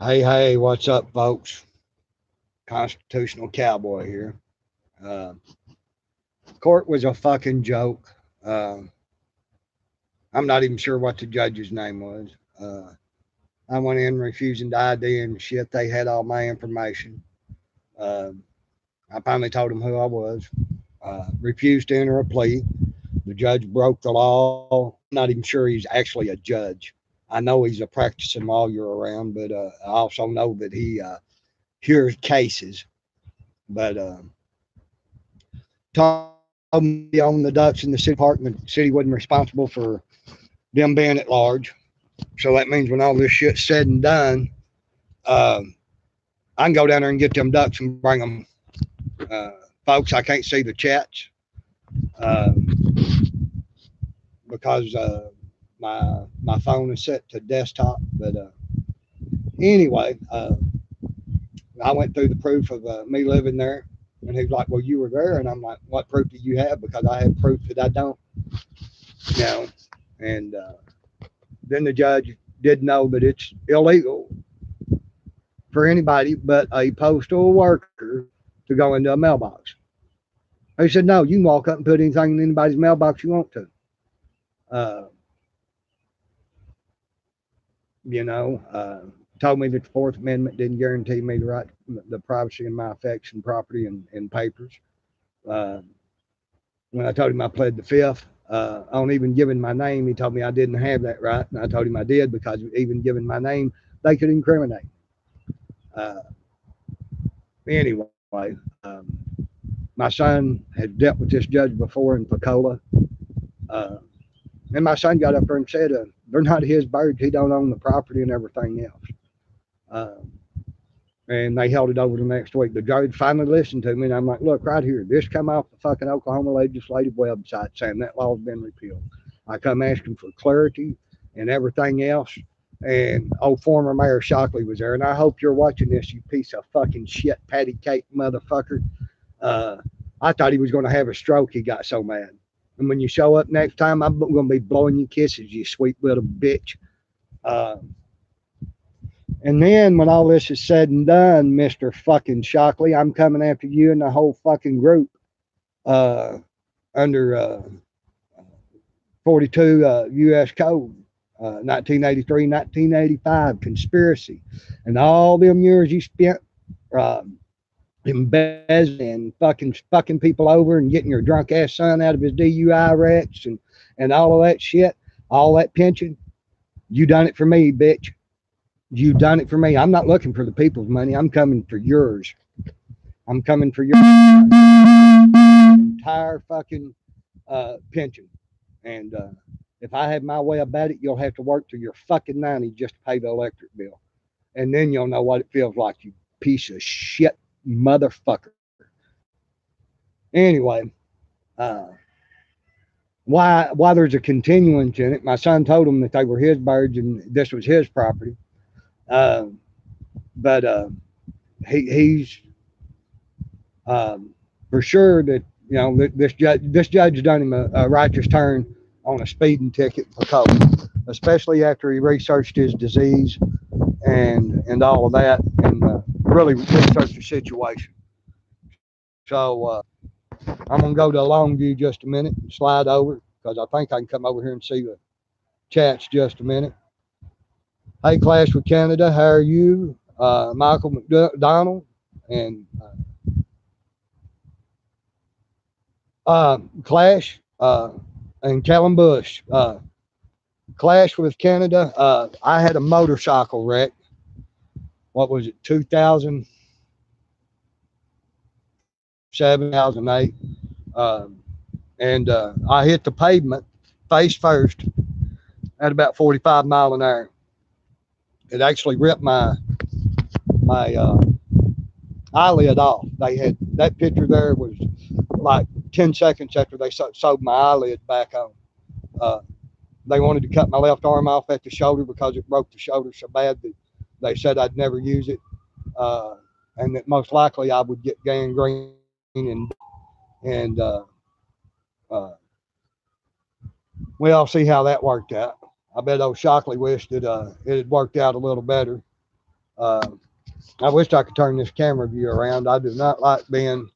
Hey, what's up, folks? Constitutional Cowboy here. Uh, Court was a fucking joke. Uh, I'm not even sure what the judge's name was. I went in refusing to ID and shit. They had all my information. Uh, I finally told them who I was. Refused to enter a plea. The judge broke the law. I'm not even sure he's actually a judge. I know he's a practicing lawyer around, but I also know that he hears cases. But told me he owned the ducks in the city park and the city wasn't responsible for them being at large. So that means when all this shit's said and done, um, I can go down there and get them ducks and bring them. Uh, Folks, I can't see the chats uh, because my phone is set to desktop. But anyway, I went through the proof of me living there. And he was like, "Well, you were there." And I'm like, "What proof do you have?" Because I have proof that I don't, you know. And then the judge did know that it's illegal for anybody but a postal worker to go into a mailbox. He said, "No, you can walk up and put anything in anybody's mailbox you want to." Uh, you know, told me that the Fourth Amendment didn't guarantee me the right, the privacy in my effects and property and papers. Uh, when I told him I pled the Fifth, on even giving my name, he told me I didn't have that right, and I told him I did because even giving my name, they could incriminate. Uh, anyway, my son had dealt with this judge before in Pensacola, uh, and my son got up there and said, "They're not his birds. He don't own the property and everything else." Uh, and they held it over the next week. The judge finally listened to me, and I'm like, "Look, right here, this come off the fucking Oklahoma legislative website saying that law's been repealed. I come asking for clarity and everything else." And old former Mayor Shockley was there, and I hope you're watching this, you piece of fucking shit, patty cake motherfucker. Uh, I thought he was going to have a stroke. He got so mad. And when you show up next time, I'm going to be blowing you kisses, you sweet little bitch. Uh, and then when all this is said and done, Mister Fucking Shockley, I'm coming after you and the whole fucking group uh, under 42 U.S. Code. 1983, 1985, conspiracy, and all them years you spent uh, embezzling and fucking people over and getting your drunk ass son out of his DUI wrecks and all of that shit, all that pension. You done it for me, bitch. You done it for me. I'm not looking for the people's money. I'm coming for yours. I'm coming for your entire fucking pension. And if I have my way about it, you'll have to work till you're fucking 90 just to pay the electric bill. And then you'll know what it feels like, you piece of shit motherfucker. Anyway, uh, why there's a continuance in it. My son told him that they were his birds and this was his property. Uh, but he's for sure that this judge done him a righteous turn on a speeding ticket for COVID, especially after he researched his disease and all of that and really researched the situation. So I'm gonna go to Longview just a minute, slide over because I think I can come over here and see the chats just a minute. Hey, Clash with Canada, how are you? Michael McDonald and Clash and Callum Bush. Clash with Canada. I had a motorcycle wreck. What was it, 2007, 2008? And I hit the pavement face first at about 45 mile an hour. It actually ripped my eyelid off. They had that picture there was like 10 seconds after they sewed my eyelid back on. Uh, they wanted to cut my left arm off at the shoulder because it broke the shoulder so bad that they said I'd never use it, uh, and that most likely I would get gangrene and uh, we all see how that worked out. I bet old Shockley wished that it had worked out a little better. I wish I could turn this camera view around. I do not like being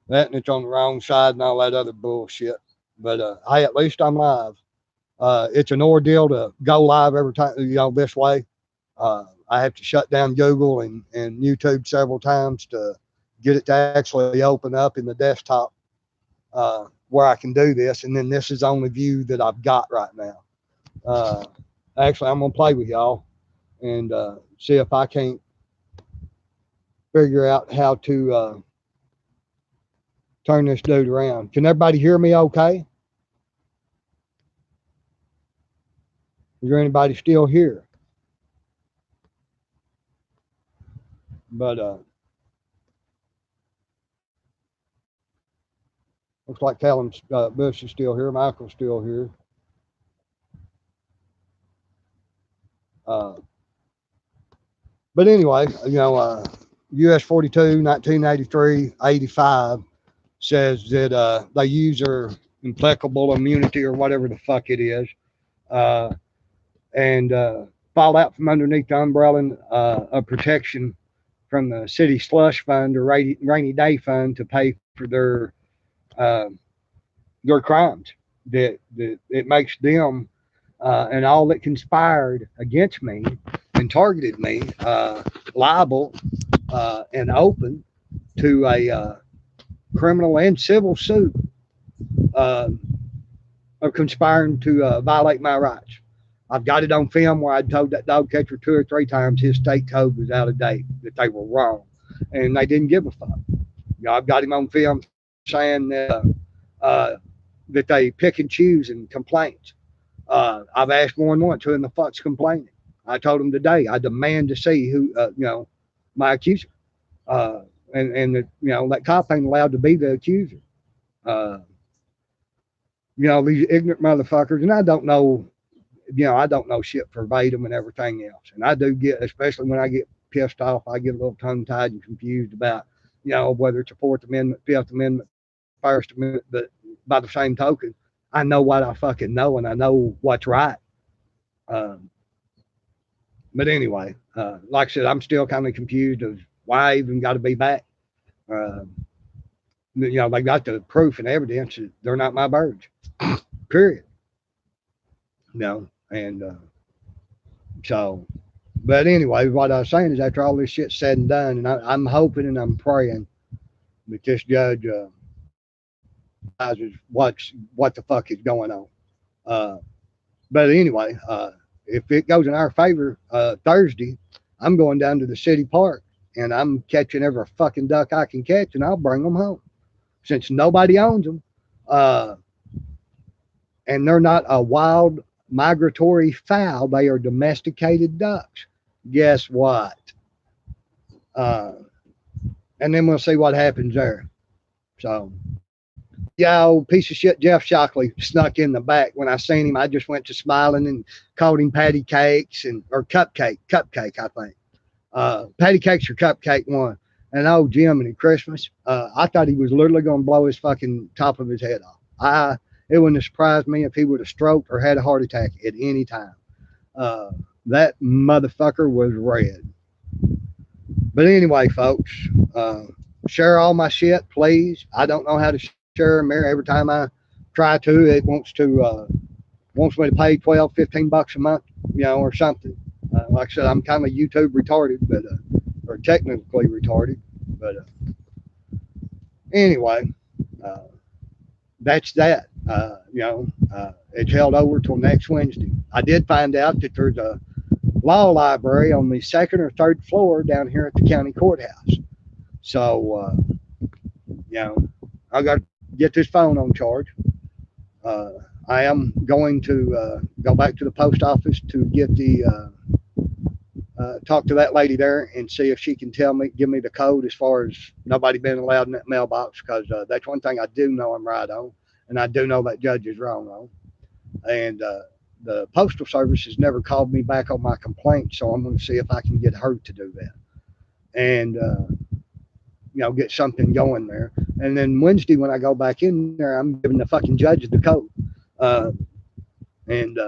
that and it's on the wrong side and all that other bullshit. But hey, at least I'm live. It's an ordeal to go live every time, this way. I have to shut down Google and YouTube several times to get it to actually open up in the desktop where I can do this. And then this is the only view that I've got right now. Actually, I'm going to play with y'all and see if I can't figure out how to turn this dude around. Can everybody hear me okay? Is there anybody still here? But looks like Callum Bush is still here. Michael's still here. But anyway, US 42, 1983, 85 says that they use their impeccable immunity or whatever the fuck it is, and fall out from underneath the umbrella of protection from the city slush fund or rainy day fund to pay for their crimes. That it makes them and all that conspired against me and targeted me liable and open to a criminal and civil suit of conspiring to violate my rights. I've got it on film where I told that dog catcher 2 or 3 times his state code was out of date, that they were wrong, and they didn't give a fuck. I've got him on film saying that they pick and choose in complaints. I've asked more than once who in the fuck's complaining. I told him today I demand to see who, my accuser, and that cop ain't allowed to be the accuser. These ignorant motherfuckers, and I don't know shit verbatim and everything else. And I do get, especially when I get pissed off, I get a little tongue tied and confused about, whether it's a 4th Amendment, 5th Amendment, 1st Amendment. But by the same token, I know what I fucking know and I know what's right. But anyway, like I said, I'm still kind of confused of why I even got to be back. They got the proof and evidence that they're not my birds. Period. And so, but anyway, what I was saying is after all this shit's said and done, and I'm hoping and I'm praying that this judge realizes what the fuck is going on. But anyway, if it goes in our favor Thursday, I'm going down to the city park and I'm catching every fucking duck I can catch and I'll bring them home since nobody owns them. And they're not a wild migratory fowl. They are domesticated ducks. Guess what? And then we'll see what happens there. So, yeah, old piece of shit Jeff Shockley snuck in the back. When I seen him, I just went to smiling and called him patty cakes or cupcake, I think. Patty cakes or cupcake one. And old Jim and Christmas, I thought he was literally going to blow his fucking top of his head off. It wouldn't have surprised me if he would have stroked or had a heart attack at any time. That motherfucker was red. But anyway, folks, share all my shit, please. I don't know how to share them there. Every time I try to, it wants me to pay $12, $15 a month, or something. Like I said, I'm kind of YouTube retarded, but or technically retarded. But anyway, that's that. It's held over till next Wednesday. I did find out that there's a law library on the 2nd or 3rd floor down here at the county courthouse. So, I got to get this phone on charge. I am going to go back to the post office to get talk to that lady there and see if she can give me the code as far as nobody being allowed in that mailbox, because that's one thing I do know I'm right on, and I do know that judge is wrong on. And the Postal Service has never called me back on my complaint, so I'm going to see if I can get her to do that and get something going there. And then Wednesday when I go back in there, I'm giving the fucking judge the code, and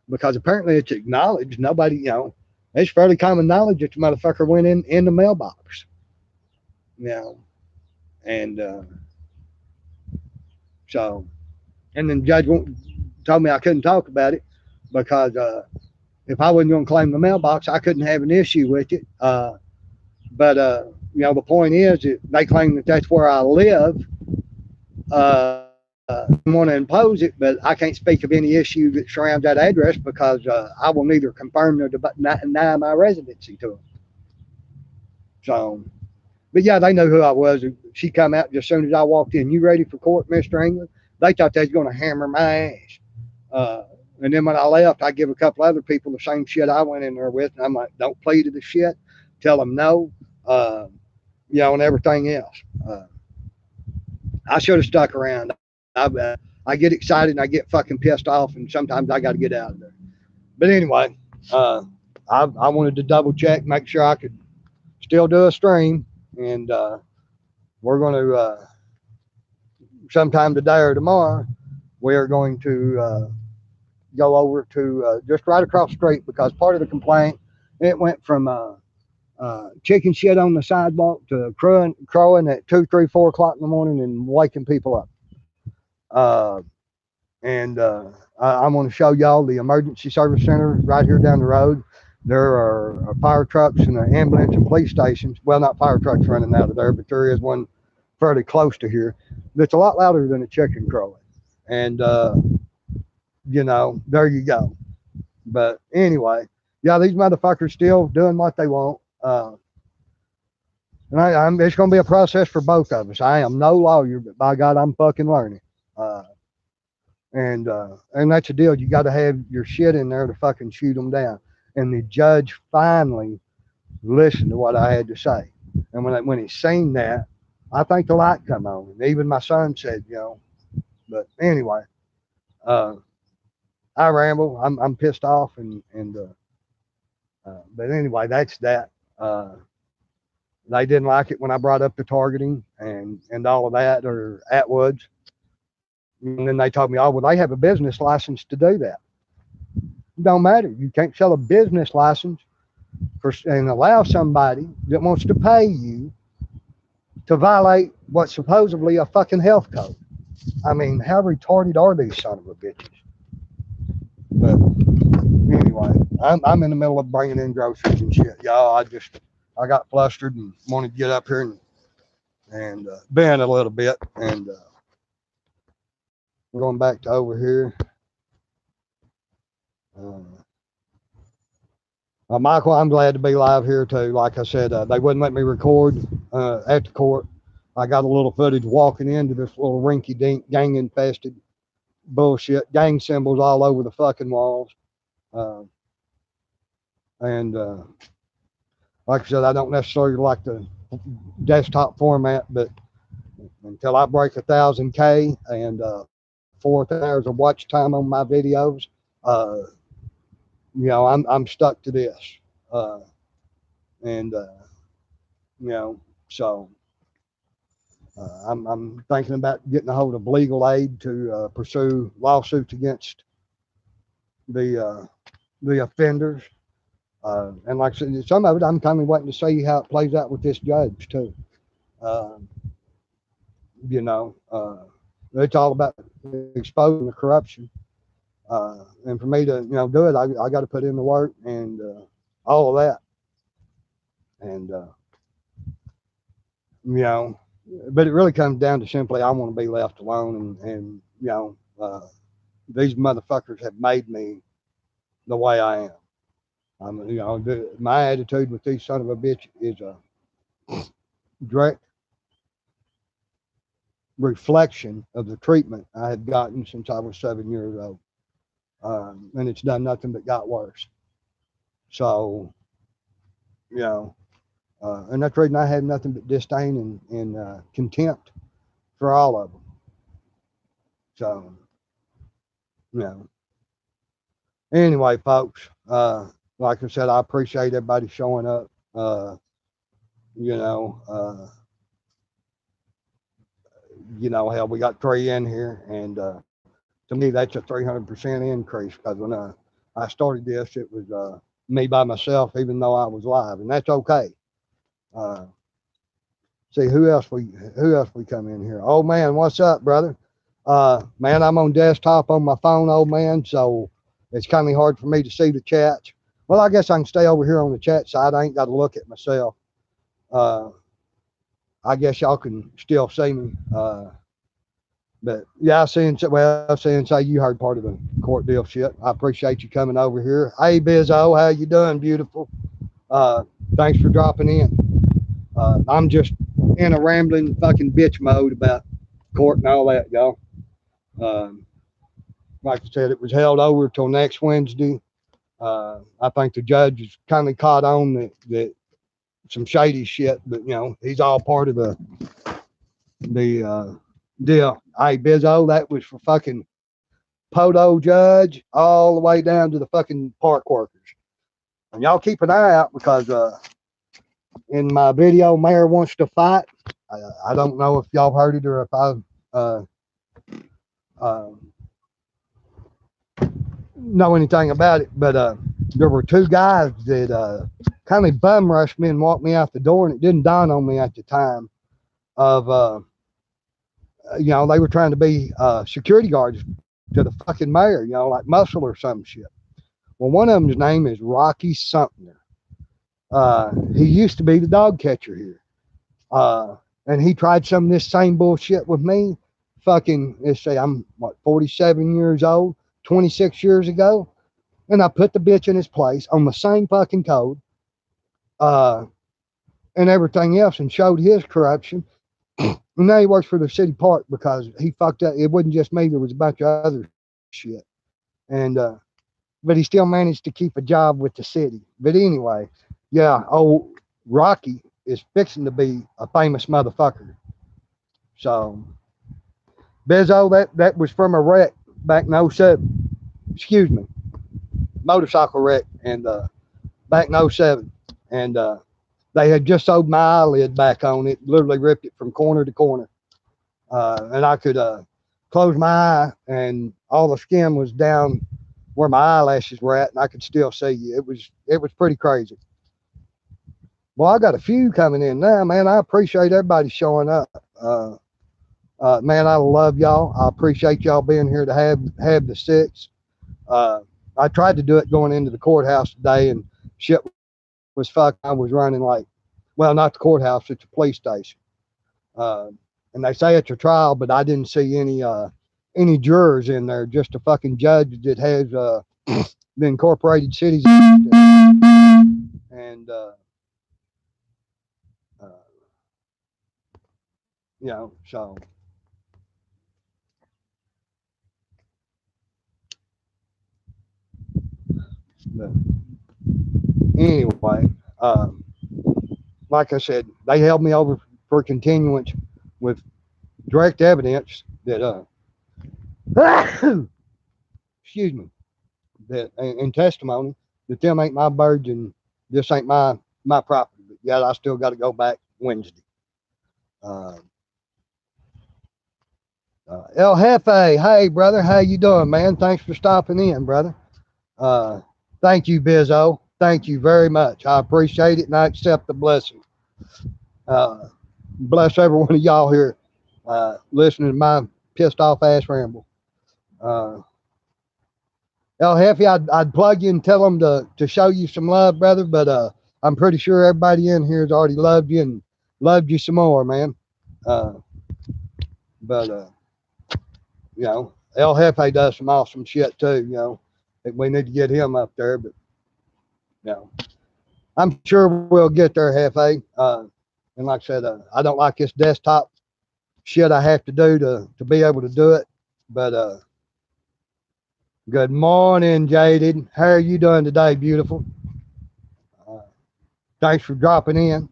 because apparently it's acknowledged, nobody it's fairly common knowledge that the motherfucker went in the mailbox, you know, and so, and then the judge told me I couldn't talk about it because if I wasn't going to claim the mailbox, I couldn't have an issue with it. But you know, the point is that they claim that that's where I live. I want to impose it, but I can't speak of any issue that surrounds that address because I will neither confirm nor deny my residency to them. So, but yeah, they know who I was. She come out just as soon as I walked in. You ready for court, Mr. England? They thought they was going to hammer my ass. Uh, and then when I left, I give a couple other people the same shit I went in there with. And I'm like, don't plead to the shit. Tell them no. Uh, you know, and everything else. I should have stuck around. I get excited and I get fucking pissed off, and sometimes I got to get out of there. But anyway, uh, I wanted to double check, make sure I could still do a stream, and we're going to sometime today or tomorrow. We are going to go over to just right across the street because part of the complaint it went from chicken shit on the sidewalk to crowing at 2, 3, 4 o'clock in the morning and waking people up. Uh, and I'm going to show y'all the emergency service center right here down the road. There are fire trucks and an ambulance and police stations. Well, not fire trucks running out of there, but there is one fairly close to here that's a lot louder than a chicken crowing. And, you know, there you go. But anyway, yeah, these motherfuckers still doing what they want. And it's going to be a process for both of us. I am no lawyer, but by God, I'm fucking learning. Uh, and that's the deal. You got to have your shit in there to fucking shoot them down. And the judge finally listened to what I had to say. And when he seen that, I think the light come on. And even my son said, you know. But anyway, uh, I ramble. I'm pissed off, but anyway, that's that. They didn't like it when I brought up the targeting and all of that, or Atwoods. And then they told me, oh, well, they have a business license to do that. It don't matter. You can't sell a business license and allow somebody that wants to pay you to violate what's supposedly a fucking health code. I mean, how retarded are these son of a bitches? But anyway, I'm in the middle of bringing in groceries and shit, y'all. I got flustered and wanted to get up here and bend a little bit, and we're going back to over here. Michael, I'm glad to be live here too. Like I said, they wouldn't let me record at the court. I got a little footage walking into this little rinky-dink, gang-infested bullshit, gang symbols all over the fucking walls. And like I said, I don't necessarily like the desktop format, but until I break 1,000K and 4,000 hours of watch time on my videos, you know, I'm stuck to this, and you know, so I'm thinking about getting a hold of legal aid to pursue lawsuits against the offenders. And like I said, some of it I'm kind of waiting to see how it plays out with this judge too. You know, it's all about exposing the corruption. And for me to, you know, do it, I got to put in the work and all of that. And, you know, but it really comes down to simply I want to be left alone. And you know, these motherfuckers have made me the way I am. You know, my attitude with these son of a bitch is a direct reflection of the treatment I had gotten since I was 7 years old. And it's done nothing but got worse. So, you know, and that's the reason I have nothing but disdain and contempt for all of them. So, you know, anyway, folks, like I said, I appreciate everybody showing up. You know, hell, we got 3 in here, and to me, that's a 300% increase because when I started this, it was me by myself, even though I was live, and that's okay. Uh, see who else we come in here. Old man, what's up, brother? Man, I'm on desktop on my phone, old man, so it's kind of hard for me to see the chats. Well, I guess I can stay over here on the chat side. I ain't got to look at myself. Uh, I guess y'all can still see me. But yeah, say you heard part of the court deal shit. I appreciate you coming over here. Hey, Bizzo, how you doing, beautiful? Thanks for dropping in. I'm just in a rambling fucking bitch mode about court and all that, y'all. Um, like I said, it was held over till next Wednesday. I think the judge is kind of caught on that some shady shit, but he's all part of the deal. Hey, Bizzo, that was for fucking Poto judge all the way down to the fucking park workers. And y'all keep an eye out because in my video, Mayor Wants to Fight, I don't know if y'all heard it or if I know anything about it, but there were two guys that kind of bum rushed me and walked me out the door, and it didn't dawn on me at the time of, they were trying to be security guards to the fucking mayor, like Muscle or some shit. Well, one of them's name is Rocky Sumter. He used to be the dog catcher here. And he tried some of this same bullshit with me. Fucking, let's say I'm, 47 years old, 26 years ago. And I put the bitch in his place on the same fucking code and everything else and showed his corruption. And now he works for the city park because he fucked up. It wasn't just me. There was a bunch of other shit. And, but he still managed to keep a job with the city. But anyway, yeah, old Rocky is fixing to be a famous motherfucker. So, Bezzo, that was from a wreck back in 07. Excuse me. Motorcycle wreck and back in 07. And they had just sewed my eyelid back on it, literally ripped it from corner to corner. And I could close my eye and all the skin was down where my eyelashes were at, and I could still see you. It was pretty crazy. Well, I got a few coming in now, man. I appreciate everybody showing up. Man, I love y'all. I appreciate y'all being here to have the six. I tried to do it going into the courthouse today, and shit was fucked. I was running like, well, not the courthouse, it's a police station. And they say it's a trial, but I didn't see any jurors in there, just a fucking judge that has the Incorporated Cities and so but anyway, like I said, they held me over for continuance with direct evidence that excuse me, that in testimony that them ain't my birds and this ain't my property. But yeah, I still got to go back Wednesday. El Jefe, hey brother, how you doing, man? Thanks for stopping in, brother. Thank you, Bizzo. Thank you very much. I appreciate it and I accept the blessing. Bless every one of y'all here listening to my pissed off ass ramble. El Jefe, I'd plug you and tell them to show you some love, brother, but I'm pretty sure everybody in here has already loved you and loved you some more, man. But El Jefe does some awesome shit too, we need to get him up there, but I'm sure we'll get there, Jefe. And like I said, I don't like this desktop shit I have to do to be able to do it, but good morning, Jaded. How are you doing today, beautiful? Thanks for dropping in.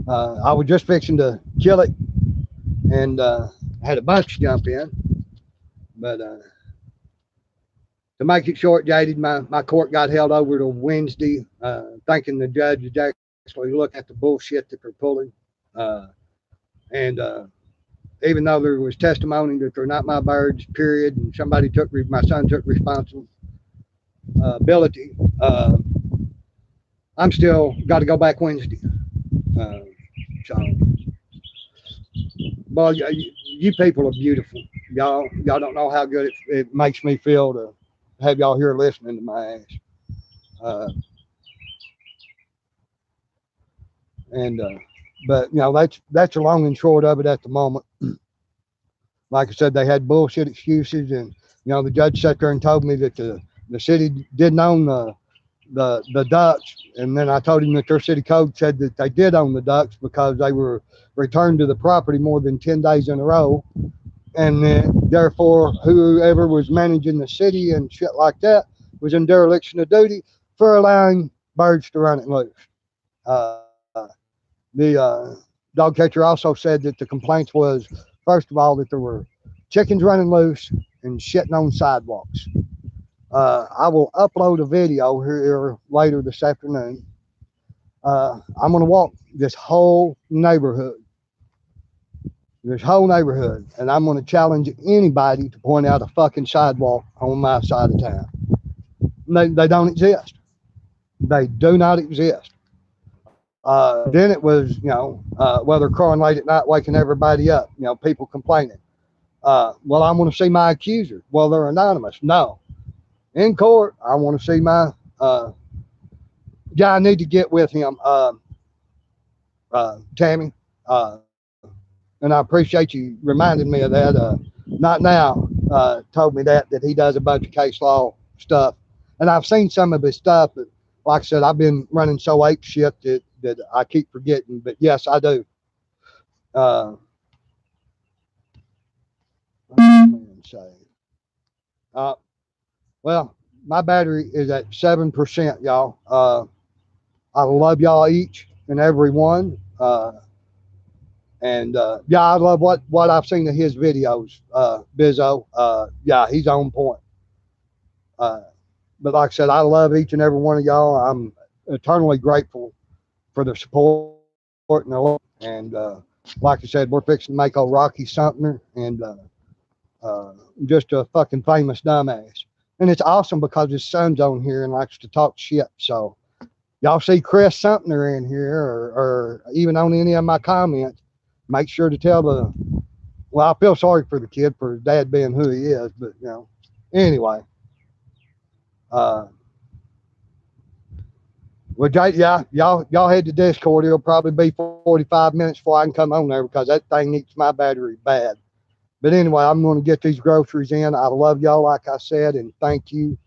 I was just fixing to kill it and had a bunch jump in, but to make it short, Jaded, my court got held over to Wednesday, thinking the judge would actually look at the bullshit that they're pulling. And even though there was testimony that they're not my birds, period, and my son took responsibility, I'm still got to go back Wednesday. Uh, so, well, you people are beautiful. Y'all don't know how good it makes me feel to have y'all here listening to my ass. Uh, and but that's the long and short of it at the moment. Like I said, they had bullshit excuses, and the judge sat there and told me that the city didn't own the ducks, and then I told him that their city code said that they did own the ducks because they were returned to the property more than 10 days in a row, and therefore whoever was managing the city and shit like that was in dereliction of duty for allowing birds to run it loose. Uh, the dog catcher also said that the complaints was, first of all, that there were chickens running loose and shitting on sidewalks. I will upload a video here later this afternoon. I'm going to walk this whole neighborhood, and I'm going to challenge anybody to point out a fucking sidewalk on my side of town. They don't exist. They do not exist. Then it was, well, they're crying late at night, waking everybody up, people complaining. Well, I want to see my accuser. Well, they're anonymous. No. In court, I want to see my, I need to get with him, Tammy. And I appreciate you reminding me of that. Not now, told me that he does a bunch of case law stuff. And I've seen some of his stuff, but like I said, I've been running so ape shit that I keep forgetting. But yes, I do. Well, my battery is at 7%, y'all. I love y'all each and every one. And I love what I've seen of his videos, Bizzo. He's on point. But like I said, I love each and every one of y'all. I'm eternally grateful for the support and the love. And like I said, we're fixing to make old Rocky Sumter and just a fucking famous dumbass. And it's awesome because his son's on here and likes to talk shit. So y'all see Chris Sumter in here or even on any of my comments, make sure to tell well, I feel sorry for the kid for his dad being who he is, but anyway. Well, y'all head to Discord. It'll probably be 45 minutes before I can come on there because that thing eats my battery bad. But anyway, I'm going to get these groceries in. I love y'all, like I said, and thank you